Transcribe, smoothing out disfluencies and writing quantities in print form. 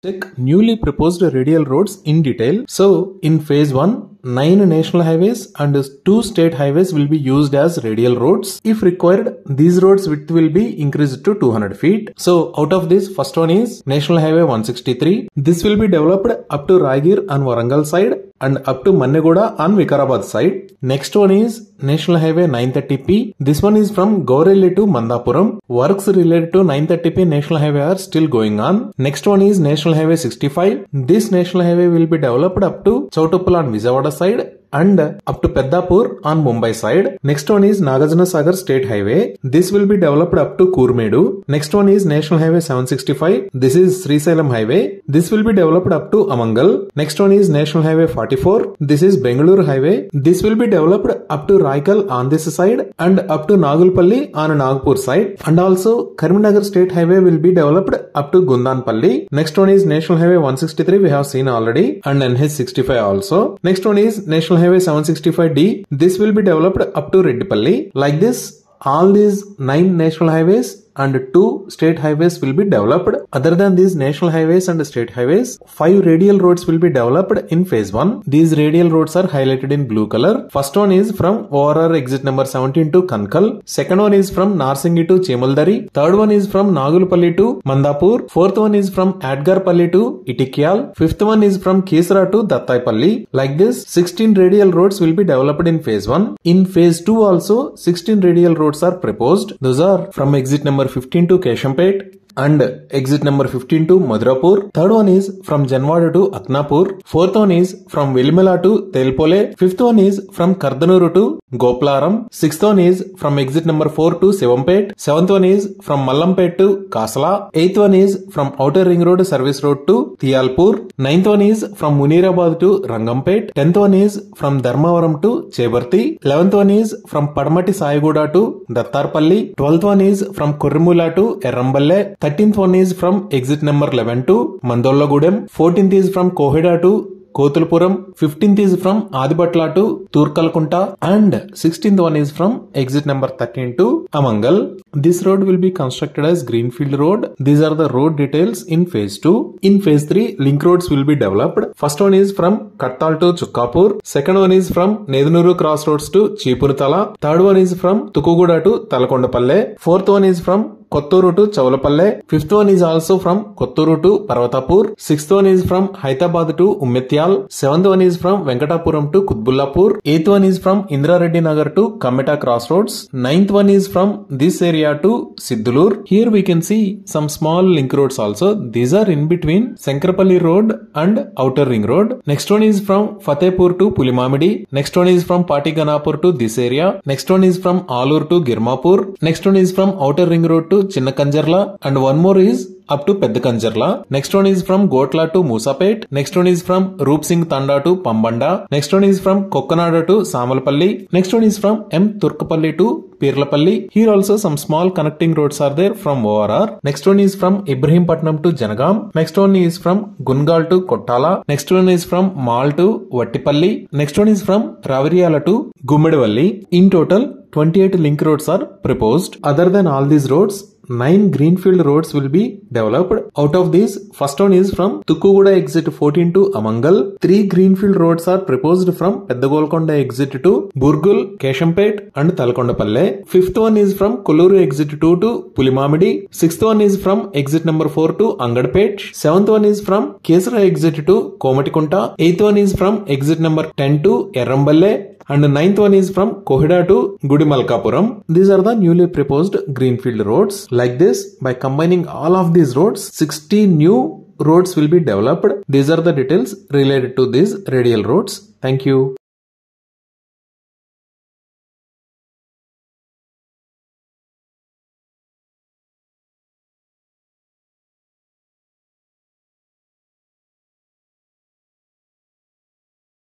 Check newly proposed radial roads in detail. So, in phase 1, 9 national highways and 2 state highways will be used as radial roads. If required, these roads width will be increased to 200 feet. So, out of this, first one is National Highway 163. This will be developed up to Raigir and Warangal side and up to Mannegoda and Vikarabad side. Next one is National Highway 930P. This one is from Gaurelli to Mandapuram. Works related to 930P National Highway are still going on. Next one is National Highway 65. This National Highway will be developed up to Chowtuppal and Vijayawada side and up to Peddapur on Mumbai side. Next one is Nagarjuna Sagar State Highway. This will be developed up to Kurmedu. Next one is National Highway 765. This is Srisailam Highway. This will be developed up to Amangal. Next one is National Highway 44. This is Bengaluru Highway. This will be developed up to Raikal on this side and up to Nagulpalli on Nagpur side. And also Karimnagar State Highway will be developed up to Gundanpalli. Next one is National Highway 163. We have seen already, and NH 65 also. Next one is National Highway 765D. This will be developed up to Reddipalli. Like this, all these 9 national highways and 2 state highways will be developed. Other than these national highways and state highways, 5 radial roads will be developed in phase 1. These radial roads are highlighted in blue color. First one is from ORR exit number 17 to Kankal. Second one is from Narsingi to Chemaldari. Third one is from Nagulpalli to Mandapur. Fourth one is from Adgarpalli to Itikyal. Fifth one is from Kesara to Dattaipalli. Like this, 16 radial roads will be developed in phase 1. In phase 2 also, 16 radial roads are proposed. Those are from exit number 15 to Keshampet and exit number 15 to Madhurapur. Third one is from Janwada to Aknapur. Fourth one is from Velimala to Telpole. Fifth one is from Kardanuru to Goplaram. Sixth one is from exit number 4 to Sevampet. Seventh one is from Mallampet to Kasala. Eighth one is from Outer Ring Road Service Road to Tiyalpur. Ninth one is from Munirabad to Rangampet. Tenth one is from Dharmavaram to Chebarti. 11th one is from Padmati Sayaguda to Dattarpalli. 12th one is from Kurrimula to Erramballe. 13th one is from exit number 11 to Mandollagudem. 14th is from Koheda to Kotulpuram. 15th is from Adipatla to Turkalkunta, and 16th one is from exit number 13 to Amangal. This road will be constructed as Greenfield Road. These are the road details in phase 2. In phase 3, link roads will be developed. First one is from Kattal to Chukkapur. Second one is from Nedunuru Crossroads to Chipurtala. Third one is from Tukuguda to Talakondapalle. Fourth one is from Kotturu to Chavlapalle. Fifth one is also from Kotturu to Parvatapur. Sixth one is from Hyderabad to Ummetyal. Seventh one is from Venkatapuram to Kutbullapur. Eighth one is from Indra Reddy Nagar to Kameta Crossroads. Ninth one is from this area to Siddulur. Here we can see some small link roads also. These are in between Sankarapalli Road and Outer Ring Road. Next one is from Fatehpur to Pulimamidi. Next one is from Patiganapur to this area. Next one is from Alur to Girmapur. Next one is from Outer Ring Road to Chinnakanjarla, and one more is up to Peddakanjarla. Next one is from Gotla to Musapet. Next one is from Roop Singh Tanda to Pambanda. Next one is from Kokkanada to Samalpalli. Next one is from M. Turkapalli to Pirlapalli. Here also some small connecting roads are there from ORR. Next one is from Ibrahimpatnam to Janagam. Next one is from Gungal to Kottala. Next one is from Mal to Vattipalli. Next one is from Ravariyala to Gummedivalli. In total, 28 link roads are proposed. Other than all these roads, 9 greenfield roads will be developed. Out of these, first one is from Tukkuguda exit 14 to Amangal. 3 greenfield roads are proposed from Peddagolkonda exit to Burgul, Keshampet and Talakondapalle. Fifth one is from Kolluru exit 2 to Pulimamidi. Sixth one is from exit number 4 to Angadpet. Seventh one is from Kesara exit to Komatikunta. Eighth one is from exit number 10 to Erramballe. And the 9th one is from Koheda to Gudimalkapuram. These are the newly proposed greenfield roads. Like this, by combining all of these roads, 60 new roads will be developed. These are the details related to these radial roads. Thank you.